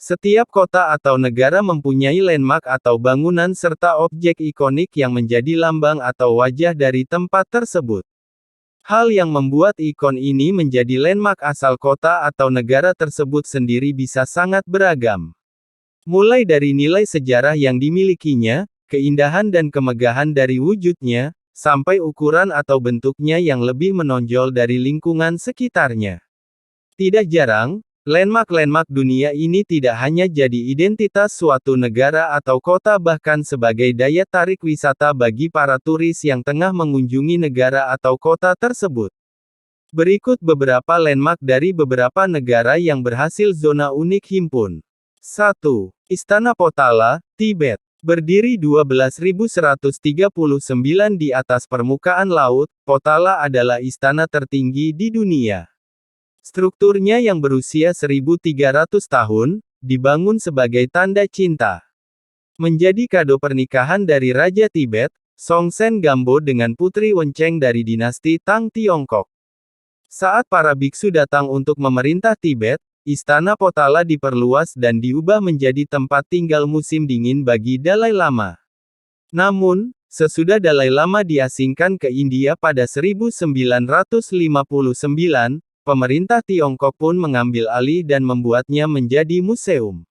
Setiap kota atau negara mempunyai landmark atau bangunan serta objek ikonik yang menjadi lambang atau wajah dari tempat tersebut. Hal yang membuat ikon ini menjadi landmark asal kota atau negara tersebut sendiri bisa sangat beragam. Mulai dari nilai sejarah yang dimilikinya, keindahan dan kemegahan dari wujudnya, sampai ukuran atau bentuknya yang lebih menonjol dari lingkungan sekitarnya. Tidak jarang, landmark-landmark dunia ini tidak hanya jadi identitas suatu negara atau kota bahkan sebagai daya tarik wisata bagi para turis yang tengah mengunjungi negara atau kota tersebut. Berikut beberapa landmark dari beberapa negara yang berhasil zona unik himpun. 1. Istana Potala, Tibet. Berdiri 12.139 di atas permukaan laut, Potala adalah istana tertinggi di dunia. Strukturnya yang berusia 1.300 tahun, dibangun sebagai tanda cinta. Menjadi kado pernikahan dari Raja Tibet, Songtsen Gampo dengan Putri Wenceng dari dinasti Tang Tiongkok. Saat para biksu datang untuk memerintah Tibet, Istana Potala diperluas dan diubah menjadi tempat tinggal musim dingin bagi Dalai Lama. Namun, sesudah Dalai Lama diasingkan ke India pada 1959, pemerintah Tiongkok pun mengambil alih dan membuatnya menjadi museum.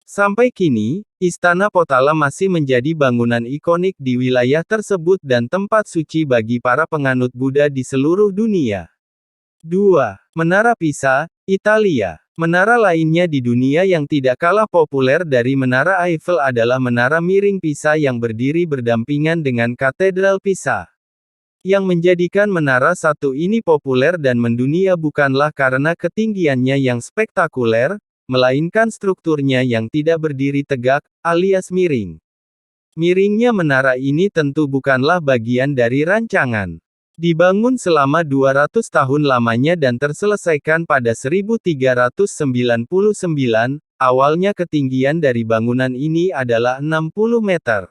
Sampai kini, Istana Potala masih menjadi bangunan ikonik di wilayah tersebut dan tempat suci bagi para penganut Buddha di seluruh dunia. 2. Menara Pisa, Italia. Menara lainnya di dunia yang tidak kalah populer dari Menara Eiffel adalah Menara Miring Pisa yang berdiri berdampingan dengan Katedral Pisa. Yang menjadikan menara satu ini populer dan mendunia bukanlah karena ketinggiannya yang spektakuler, melainkan strukturnya yang tidak berdiri tegak, alias miring. Miringnya menara ini tentu bukanlah bagian dari rancangan. Dibangun selama 200 tahun lamanya dan terselesaikan pada 1399, awalnya ketinggian dari bangunan ini adalah 60 meter.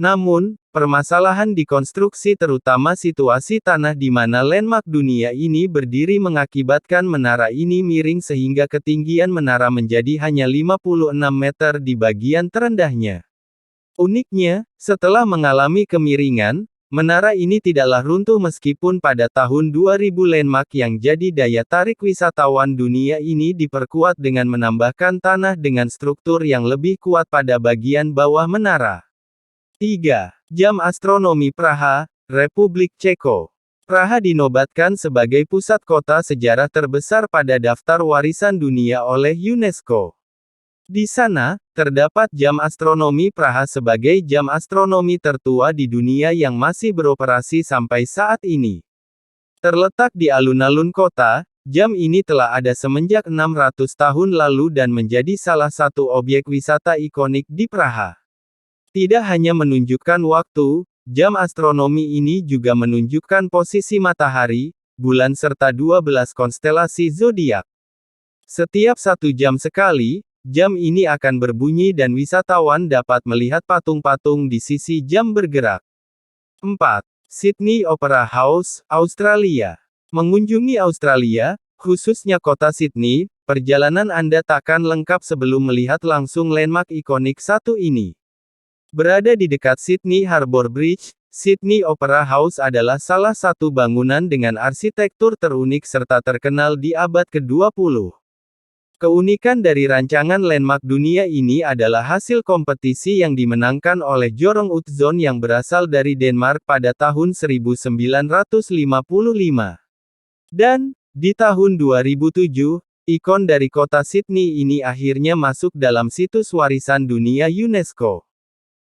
Namun, permasalahan di konstruksi terutama situasi tanah di mana landmark dunia ini berdiri mengakibatkan menara ini miring sehingga ketinggian menara menjadi hanya 56 meter di bagian terendahnya. Uniknya, setelah mengalami kemiringan, menara ini tidaklah runtuh meskipun pada tahun 2000 landmark yang jadi daya tarik wisatawan dunia ini diperkuat dengan menambahkan tanah dengan struktur yang lebih kuat pada bagian bawah menara. 3. Jam Astronomi Praha, Republik Ceko. Praha dinobatkan sebagai pusat kota sejarah terbesar pada daftar warisan dunia oleh UNESCO. Di sana, terdapat jam astronomi Praha sebagai jam astronomi tertua di dunia yang masih beroperasi sampai saat ini. Terletak di alun-alun kota, jam ini telah ada semenjak 600 tahun lalu dan menjadi salah satu objek wisata ikonik di Praha. Tidak hanya menunjukkan waktu, jam astronomi ini juga menunjukkan posisi matahari, bulan serta 12 konstelasi zodiak. Setiap 1 jam sekali, jam ini akan berbunyi dan wisatawan dapat melihat patung-patung di sisi jam bergerak. 4. Sydney Opera House, Australia. Mengunjungi Australia, khususnya kota Sydney, perjalanan Anda takkan lengkap sebelum melihat langsung landmark ikonik satu ini. Berada di dekat Sydney Harbour Bridge, Sydney Opera House adalah salah satu bangunan dengan arsitektur terunik serta terkenal di abad ke-20. Keunikan dari rancangan landmark dunia ini adalah hasil kompetisi yang dimenangkan oleh Jorong Utzon yang berasal dari Denmark pada tahun 1955. Dan, di tahun 2007, ikon dari kota Sydney ini akhirnya masuk dalam situs warisan dunia UNESCO.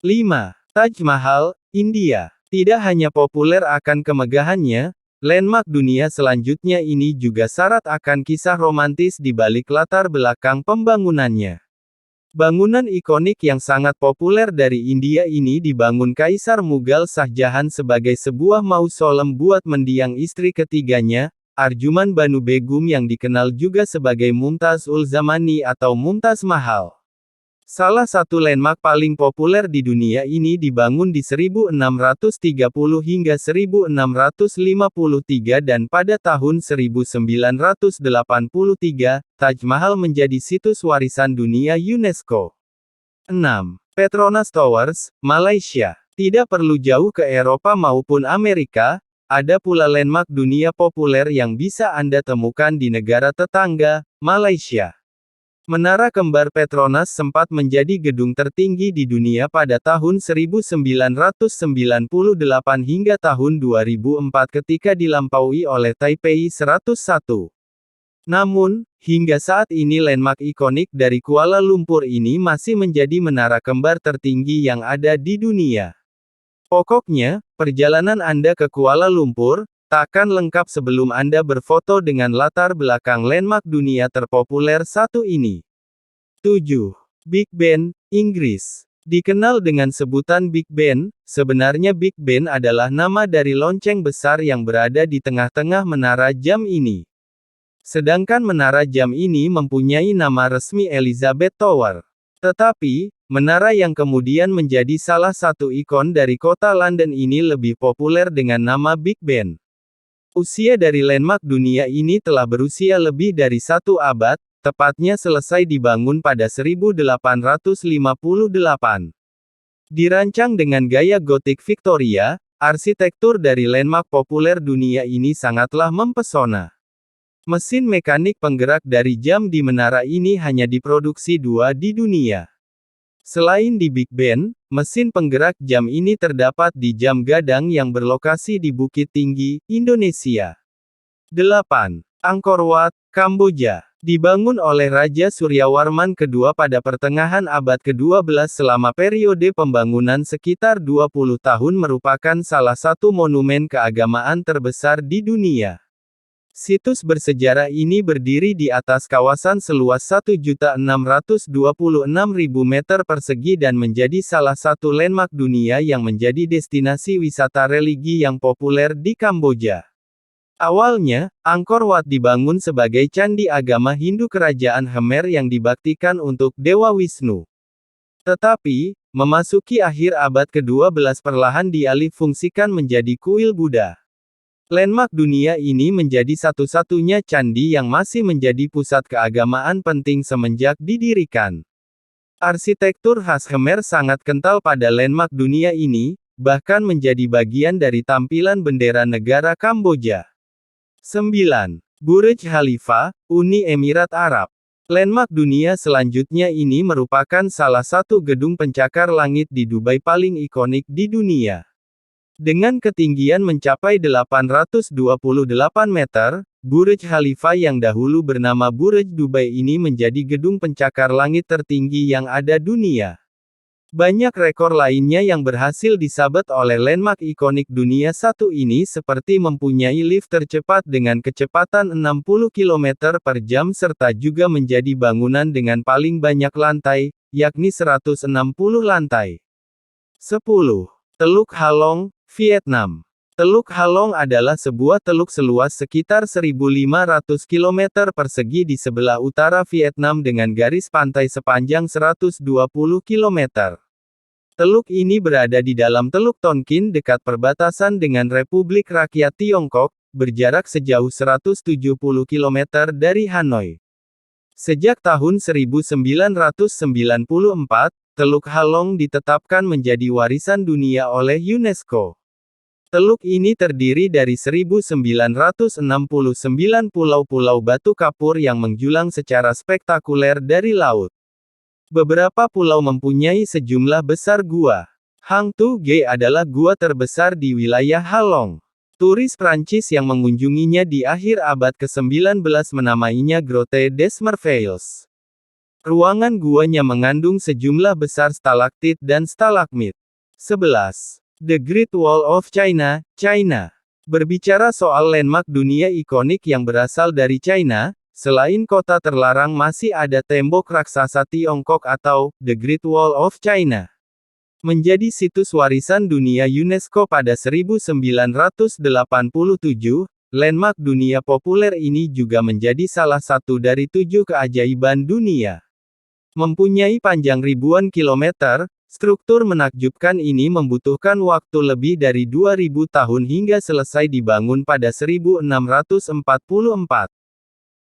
5. Taj Mahal, India. Tidak hanya populer akan kemegahannya, landmark dunia selanjutnya ini juga syarat akan kisah romantis di balik latar belakang pembangunannya. Bangunan ikonik yang sangat populer dari India ini dibangun Kaisar Mughal Shah Jahan sebagai sebuah mausolem buat mendiang istri ketiganya, Arjuman Banu Begum yang dikenal juga sebagai Mumtaz ul Zamani atau Mumtaz Mahal. Salah satu landmark paling populer di dunia ini dibangun di 1630 hingga 1653 dan pada tahun 1983, Taj Mahal menjadi situs warisan dunia UNESCO. 6. Petronas Towers, Malaysia. Tidak perlu jauh ke Eropa maupun Amerika, ada pula landmark dunia populer yang bisa Anda temukan di negara tetangga, Malaysia. Menara kembar Petronas sempat menjadi gedung tertinggi di dunia pada tahun 1998 hingga tahun 2004 ketika dilampaui oleh Taipei 101. Namun, hingga saat ini landmark ikonik dari Kuala Lumpur ini masih menjadi menara kembar tertinggi yang ada di dunia. Pokoknya, perjalanan Anda ke Kuala Lumpur takkan lengkap sebelum Anda berfoto dengan latar belakang landmark dunia terpopuler satu ini. 7. Big Ben, Inggris. Dikenal dengan sebutan Big Ben, sebenarnya Big Ben adalah nama dari lonceng besar yang berada di tengah-tengah menara jam ini. Sedangkan menara jam ini mempunyai nama resmi Elizabeth Tower. Tetapi, menara yang kemudian menjadi salah satu ikon dari kota London ini lebih populer dengan nama Big Ben. Usia dari landmark dunia ini telah berusia lebih dari 1 abad, tepatnya selesai dibangun pada 1858. Dirancang dengan gaya gotik Victoria, arsitektur dari landmark populer dunia ini sangatlah mempesona. Mesin mekanik penggerak dari jam di menara ini hanya diproduksi 2 di dunia. Selain di Big Ben, mesin penggerak jam ini terdapat di Jam Gadang yang berlokasi di Bukit Tinggi, Indonesia. 8. Angkor Wat, Kamboja. Dibangun oleh Raja Suryawarman II pada pertengahan abad ke-12 selama periode pembangunan sekitar 20 tahun merupakan salah satu monumen keagamaan terbesar di dunia. Situs bersejarah ini berdiri di atas kawasan seluas 1.626.000 meter persegi dan menjadi salah satu landmark dunia yang menjadi destinasi wisata religi yang populer di Kamboja. Awalnya, Angkor Wat dibangun sebagai candi agama Hindu kerajaan Khmer yang dibaktikan untuk Dewa Wisnu. Tetapi, memasuki akhir abad ke-12 perlahan dialih fungsikan menjadi kuil Buddha. Landmark dunia ini menjadi satu-satunya candi yang masih menjadi pusat keagamaan penting semenjak didirikan. Arsitektur khas Khmer sangat kental pada landmark dunia ini, bahkan menjadi bagian dari tampilan bendera negara Kamboja. 9. Burj Khalifa, Uni Emirat Arab. Landmark dunia selanjutnya ini merupakan salah satu gedung pencakar langit di Dubai paling ikonik di dunia. Dengan ketinggian mencapai 828 meter, Burj Khalifa yang dahulu bernama Burj Dubai ini menjadi gedung pencakar langit tertinggi yang ada dunia. Banyak rekor lainnya yang berhasil disabet oleh landmark ikonik dunia satu ini seperti mempunyai lift tercepat dengan kecepatan 60 km per jam serta juga menjadi bangunan dengan paling banyak lantai, yakni 160 lantai. 10. Teluk Halong, Vietnam. Teluk Halong adalah sebuah teluk seluas sekitar 1.500 km persegi di sebelah utara Vietnam dengan garis pantai sepanjang 120 km. Teluk ini berada di dalam Teluk Tonkin dekat perbatasan dengan Republik Rakyat Tiongkok, berjarak sejauh 170 km dari Hanoi. Sejak tahun 1994, Teluk Halong ditetapkan menjadi warisan dunia oleh UNESCO. Teluk ini terdiri dari 1969 pulau-pulau batu kapur yang menjulang secara spektakuler dari laut. Beberapa pulau mempunyai sejumlah besar gua. Hang Tu Ge adalah gua terbesar di wilayah Halong. Turis Prancis yang mengunjunginya di akhir abad ke-19 menamainya Grotte des Merveilles. Ruangan guanya mengandung sejumlah besar stalaktit dan stalagmit. 11. The Great Wall of China, China. Berbicara soal landmark dunia ikonik yang berasal dari China, selain kota terlarang masih ada tembok raksasa Tiongkok atau The Great Wall of China. Menjadi situs warisan dunia UNESCO pada 1987, landmark dunia populer ini juga menjadi salah satu dari 7 keajaiban dunia. Mempunyai panjang ribuan kilometer, struktur menakjubkan ini membutuhkan waktu lebih dari 2000 tahun hingga selesai dibangun pada 1644.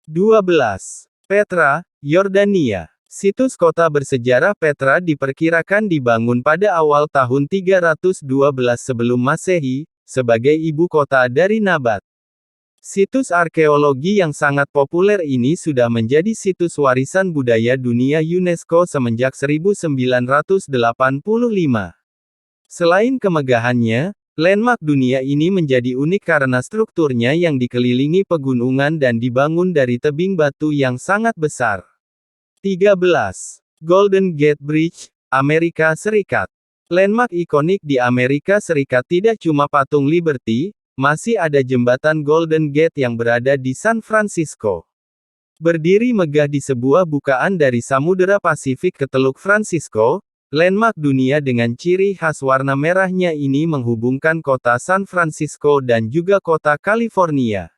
12. Petra, Yordania. Situs kota bersejarah Petra diperkirakan dibangun pada awal tahun 312 sebelum Masehi, sebagai ibu kota dari Nabat. Situs arkeologi yang sangat populer ini sudah menjadi situs warisan budaya dunia UNESCO semenjak 1985. Selain kemegahannya, landmark dunia ini menjadi unik karena strukturnya yang dikelilingi pegunungan dan dibangun dari tebing batu yang sangat besar. 13. Golden Gate Bridge, Amerika Serikat. Landmark ikonik di Amerika Serikat tidak cuma patung Liberty, masih ada jembatan Golden Gate yang berada di San Francisco. Berdiri megah di sebuah bukaan dari Samudera Pasifik ke Teluk Francisco, landmark dunia dengan ciri khas warna merahnya ini menghubungkan kota San Francisco dan juga kota California.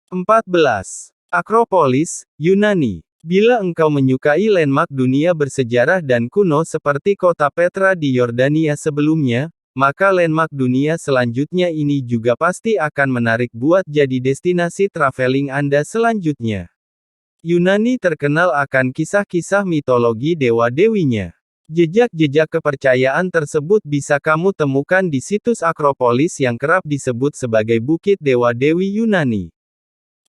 14. Akropolis, Yunani. Bila engkau menyukai landmark dunia bersejarah dan kuno seperti kota Petra di Yordania sebelumnya, maka landmark dunia selanjutnya ini juga pasti akan menarik buat jadi destinasi traveling Anda selanjutnya. Yunani terkenal akan kisah-kisah mitologi dewa-dewinya. Jejak-jejak kepercayaan tersebut bisa kamu temukan di situs Akropolis yang kerap disebut sebagai Bukit Dewa-Dewi Yunani.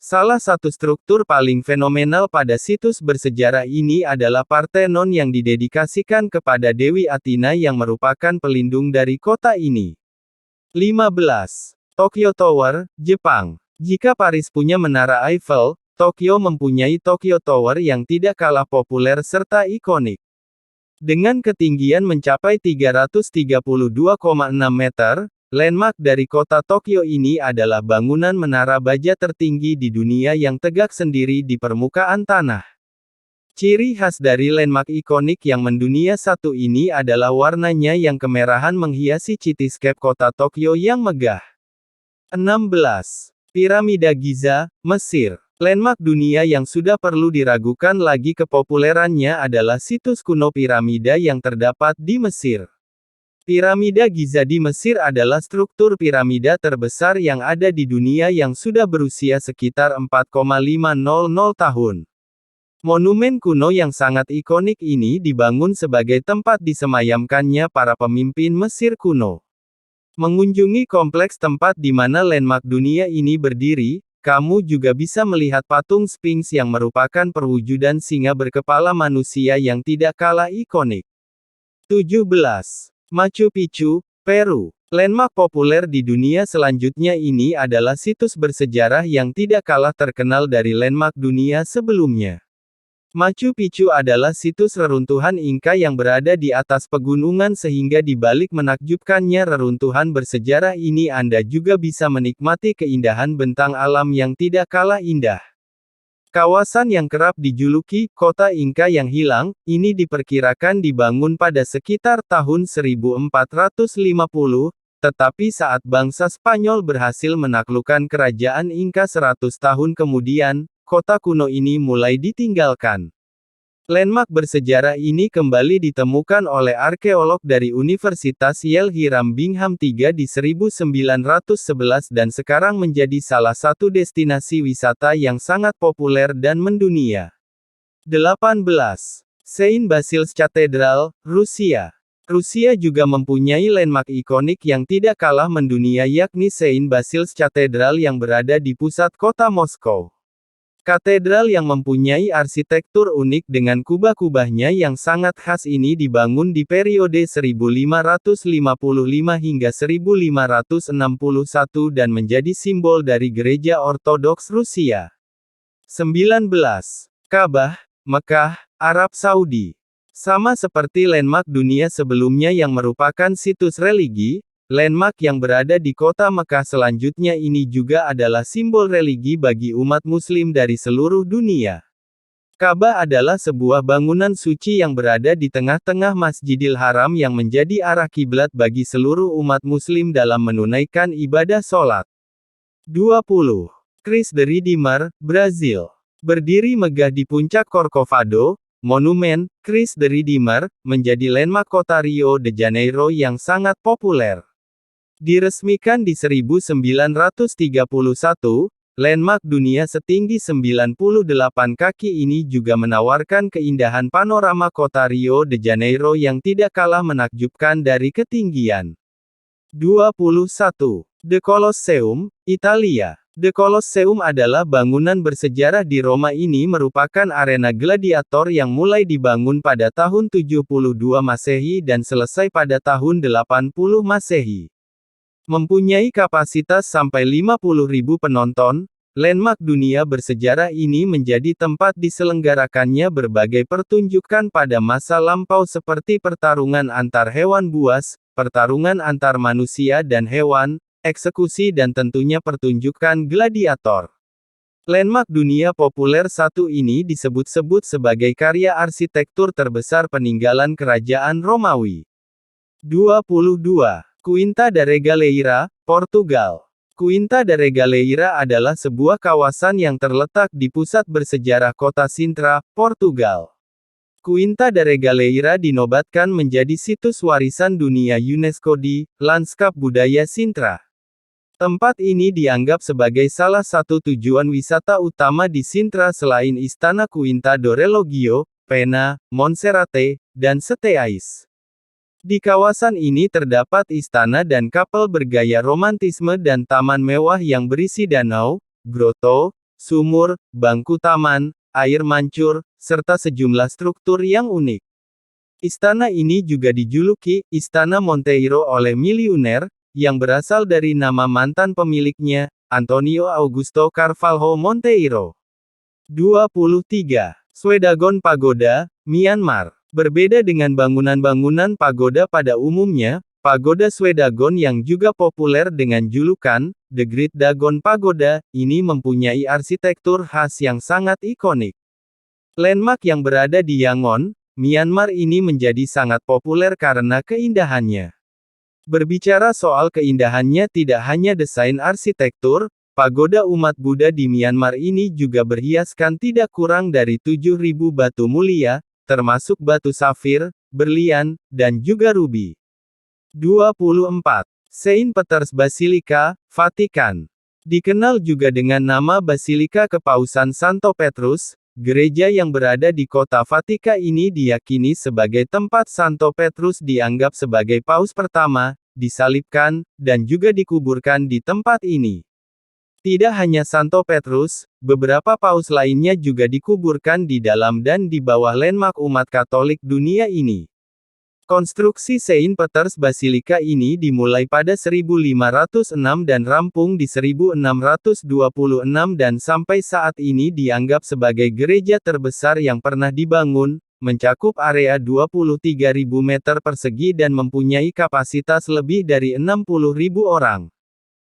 Salah satu struktur paling fenomenal pada situs bersejarah ini adalah Parthenon yang didedikasikan kepada Dewi Athena yang merupakan pelindung dari kota ini. 15. Tokyo Tower, Jepang. Jika Paris punya Menara Eiffel, Tokyo mempunyai Tokyo Tower yang tidak kalah populer serta ikonik. Dengan ketinggian mencapai 332,6 meter, landmark dari kota Tokyo ini adalah bangunan menara baja tertinggi di dunia yang tegak sendiri di permukaan tanah. Ciri khas dari landmark ikonik yang mendunia satu ini adalah warnanya yang kemerahan menghiasi cityscape kota Tokyo yang megah. 16. Piramida Giza, Mesir. Landmark dunia yang sudah perlu diragukan lagi kepopulerannya adalah situs kuno piramida yang terdapat di Mesir. Piramida Giza di Mesir adalah struktur piramida terbesar yang ada di dunia yang sudah berusia sekitar 4,500 tahun. Monumen kuno yang sangat ikonik ini dibangun sebagai tempat disemayamkannya para pemimpin Mesir kuno. Mengunjungi kompleks tempat di mana landmark dunia ini berdiri, kamu juga bisa melihat patung Sphinx yang merupakan perwujudan singa berkepala manusia yang tidak kalah ikonik. 17. Machu Picchu, Peru. Landmark populer di dunia selanjutnya ini adalah situs bersejarah yang tidak kalah terkenal dari landmark dunia sebelumnya. Machu Picchu adalah situs reruntuhan Inka yang berada di atas pegunungan sehingga di balik menakjubkannya reruntuhan bersejarah ini Anda juga bisa menikmati keindahan bentang alam yang tidak kalah indah. Kawasan yang kerap dijuluki kota Inka yang hilang, ini diperkirakan dibangun pada sekitar tahun 1450, tetapi saat bangsa Spanyol berhasil menaklukkan kerajaan Inka 100 tahun kemudian, kota kuno ini mulai ditinggalkan. Landmark bersejarah ini kembali ditemukan oleh arkeolog dari Universitas Yale Hiram Bingham III di 1911 dan sekarang menjadi salah satu destinasi wisata yang sangat populer dan mendunia. 18. Saint Basil's Cathedral, Rusia. Rusia juga mempunyai landmark ikonik yang tidak kalah mendunia yakni Saint Basil's Cathedral yang berada di pusat kota Moskow. Katedral yang mempunyai arsitektur unik dengan kubah-kubahnya yang sangat khas ini dibangun di periode 1555 hingga 1561 dan menjadi simbol dari Gereja Ortodoks Rusia. 19. Ka'bah, Mekah, Arab Saudi. Sama seperti landmark dunia sebelumnya yang merupakan situs religi, landmark yang berada di kota Mekah selanjutnya ini juga adalah simbol religi bagi umat Muslim dari seluruh dunia. Ka'bah adalah sebuah bangunan suci yang berada di tengah-tengah Masjidil Haram yang menjadi arah kiblat bagi seluruh umat Muslim dalam menunaikan ibadah sholat. 20. Cristo the Redeemer, Brazil. Berdiri megah di puncak Corcovado, monumen, Christ the Redeemer, menjadi landmark kota Rio de Janeiro yang sangat populer. Diresmikan di 1931, landmark dunia setinggi 98 kaki ini juga menawarkan keindahan panorama kota Rio de Janeiro yang tidak kalah menakjubkan dari ketinggian. 21. The Colosseum, Italia. The Colosseum adalah bangunan bersejarah di Roma. Ini merupakan arena gladiator yang mulai dibangun pada tahun 72 Masehi dan selesai pada tahun 80 Masehi. Mempunyai kapasitas sampai 50.000 penonton, landmark dunia bersejarah ini menjadi tempat diselenggarakannya berbagai pertunjukan pada masa lampau seperti pertarungan antar hewan buas, pertarungan antar manusia dan hewan, eksekusi dan tentunya pertunjukan gladiator. Landmark dunia populer satu ini disebut-sebut sebagai karya arsitektur terbesar peninggalan kerajaan Romawi. 22. Quinta da Regaleira, Portugal. Quinta da Regaleira adalah sebuah kawasan yang terletak di pusat bersejarah kota Sintra, Portugal. Quinta da Regaleira dinobatkan menjadi situs warisan dunia UNESCO di Lanskap Budaya Sintra. Tempat ini dianggap sebagai salah satu tujuan wisata utama di Sintra selain Istana Quinta do Relógio, Pena, Monserrate, dan Seteais. Di kawasan ini terdapat istana dan kapel bergaya romantisme dan taman mewah yang berisi danau, groto, sumur, bangku taman, air mancur, serta sejumlah struktur yang unik. Istana ini juga dijuluki Istana Monteiro oleh miliuner, yang berasal dari nama mantan pemiliknya, Antonio Augusto Carvalho Monteiro. 23. Shwedagon Pagoda, Myanmar. Berbeda dengan bangunan-bangunan pagoda pada umumnya, pagoda Shwedagon yang juga populer dengan julukan The Great Dagon Pagoda, ini mempunyai arsitektur khas yang sangat ikonik. Landmark yang berada di Yangon, Myanmar ini menjadi sangat populer karena keindahannya. Berbicara soal keindahannya tidak hanya desain arsitektur, pagoda umat Buddha di Myanmar ini juga berhiaskan tidak kurang dari 7.000 batu mulia, termasuk batu safir, berlian, dan juga rubi. 24. Saint Peter's Basilica, Vatikan. Dikenal juga dengan nama Basilika Kepausan Santo Petrus, gereja yang berada di kota Vatikan ini diyakini sebagai tempat Santo Petrus dianggap sebagai paus pertama, disalibkan, dan juga dikuburkan di tempat ini. Tidak hanya Santo Petrus, beberapa paus lainnya juga dikuburkan di dalam dan di bawah landmark umat Katolik dunia ini. Konstruksi Saint Peter's Basilica ini dimulai pada 1506 dan rampung di 1626 dan sampai saat ini dianggap sebagai gereja terbesar yang pernah dibangun, mencakup area 23.000 meter persegi dan mempunyai kapasitas lebih dari 60.000 orang.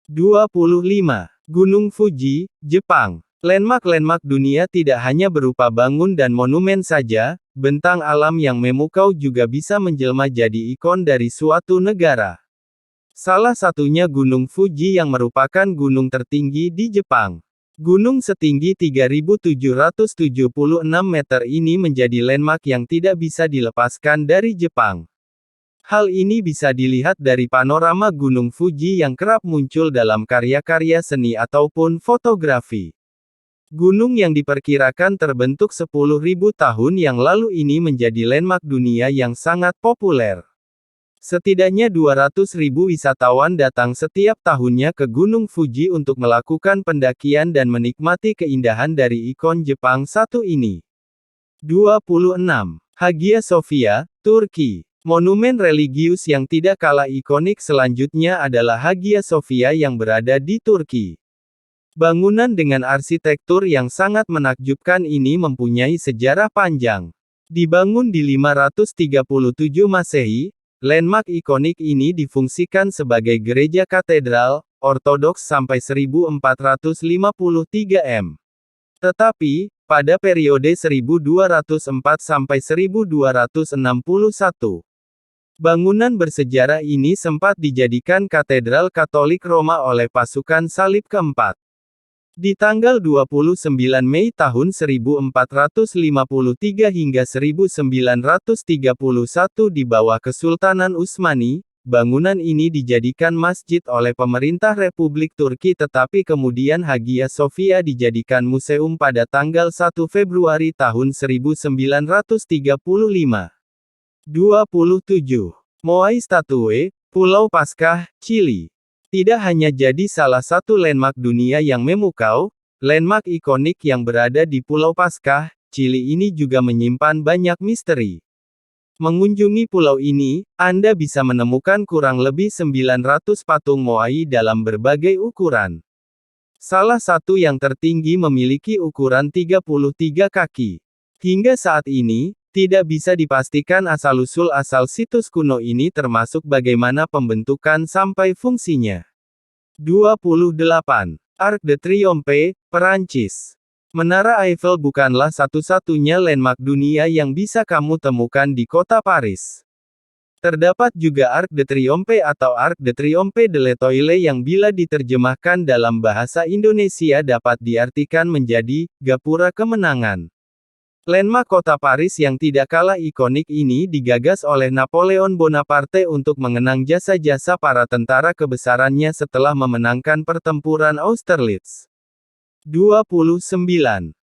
25. Gunung Fuji, Jepang. Landmark-landmark dunia tidak hanya berupa bangun dan monumen saja, bentang alam yang memukau juga bisa menjelma jadi ikon dari suatu negara. Salah satunya Gunung Fuji yang merupakan gunung tertinggi di Jepang. Gunung setinggi 3.776 meter ini menjadi landmark yang tidak bisa dilepaskan dari Jepang. Hal ini bisa dilihat dari panorama Gunung Fuji yang kerap muncul dalam karya-karya seni ataupun fotografi. Gunung yang diperkirakan terbentuk 10.000 tahun yang lalu ini menjadi landmark dunia yang sangat populer. Setidaknya 200.000 wisatawan datang setiap tahunnya ke Gunung Fuji untuk melakukan pendakian dan menikmati keindahan dari ikon Jepang satu ini. 26. Hagia Sophia, Turki. Monumen religius yang tidak kalah ikonik selanjutnya adalah Hagia Sophia yang berada di Turki. Bangunan dengan arsitektur yang sangat menakjubkan ini mempunyai sejarah panjang. Dibangun di 537 Masehi, landmark ikonik ini difungsikan sebagai gereja katedral, ortodoks sampai 1453 m. Tetapi, pada periode 1204 sampai 1261, bangunan bersejarah ini sempat dijadikan katedral Katolik Roma oleh pasukan salib keempat. Di tanggal 29 Mei tahun 1453 hingga 1931 di bawah Kesultanan Utsmani, bangunan ini dijadikan masjid oleh pemerintah Republik Turki tetapi kemudian Hagia Sophia dijadikan museum pada tanggal 1 Februari tahun 1935. 27. Moai Statue, Pulau Paskah, Chili. Tidak hanya jadi salah satu landmark dunia yang memukau, landmark ikonik yang berada di Pulau Paskah, Chili ini juga menyimpan banyak misteri. Mengunjungi pulau ini, Anda bisa menemukan kurang lebih 900 patung Moai dalam berbagai ukuran. Salah satu yang tertinggi memiliki ukuran 33 kaki. Hingga saat ini, tidak bisa dipastikan asal-usul asal situs kuno ini termasuk bagaimana pembentukan sampai fungsinya. 28. Arc de Triomphe, Perancis. Menara Eiffel bukanlah satu-satunya landmark dunia yang bisa kamu temukan di kota Paris. Terdapat juga Arc de Triomphe atau Arc de Triomphe de l'Étoile yang bila diterjemahkan dalam bahasa Indonesia dapat diartikan menjadi gapura kemenangan. Landmark kota Paris yang tidak kalah ikonik ini digagas oleh Napoleon Bonaparte untuk mengenang jasa-jasa para tentara kebesarannya setelah memenangkan pertempuran Austerlitz. 29.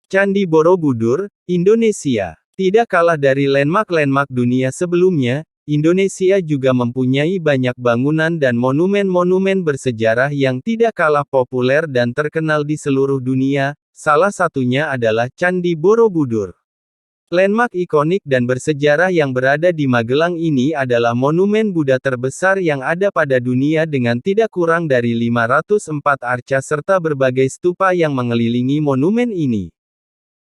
Candi Borobudur, Indonesia. Tidak kalah dari landmark-landmark dunia sebelumnya, Indonesia juga mempunyai banyak bangunan dan monumen-monumen bersejarah yang tidak kalah populer dan terkenal di seluruh dunia, salah satunya adalah Candi Borobudur. Landmark ikonik dan bersejarah yang berada di Magelang ini adalah monumen Buddha terbesar yang ada pada dunia dengan tidak kurang dari 504 arca serta berbagai stupa yang mengelilingi monumen ini.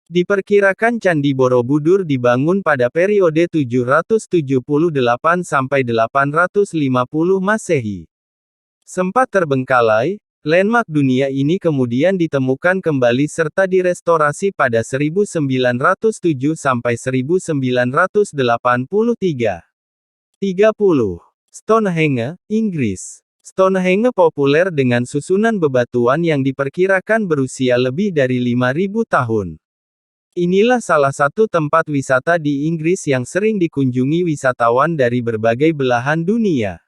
Diperkirakan Candi Borobudur dibangun pada periode 778 sampai 850 Masehi. Sempat terbengkalai, landmark dunia ini kemudian ditemukan kembali serta direstorasi pada 1907 sampai 1983. 30. Stonehenge, Inggris. Stonehenge populer dengan susunan bebatuan yang diperkirakan berusia lebih dari 5.000 tahun. Inilah salah satu tempat wisata di Inggris yang sering dikunjungi wisatawan dari berbagai belahan dunia.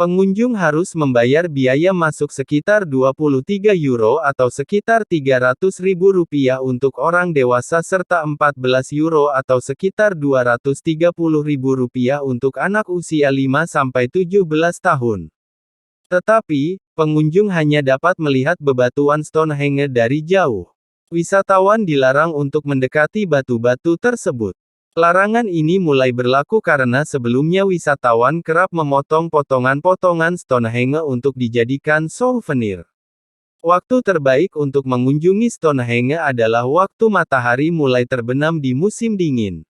Pengunjung harus membayar biaya masuk sekitar 23 euro atau sekitar 300.000 rupiah untuk orang dewasa serta 14 euro atau sekitar 230.000 rupiah untuk anak usia 5-17 tahun. Tetapi, pengunjung hanya dapat melihat bebatuan Stonehenge dari jauh. Wisatawan dilarang untuk mendekati batu-batu tersebut. Larangan ini mulai berlaku karena sebelumnya wisatawan kerap memotong potongan-potongan Stonehenge untuk dijadikan souvenir. Waktu terbaik untuk mengunjungi Stonehenge adalah waktu matahari mulai terbenam di musim dingin.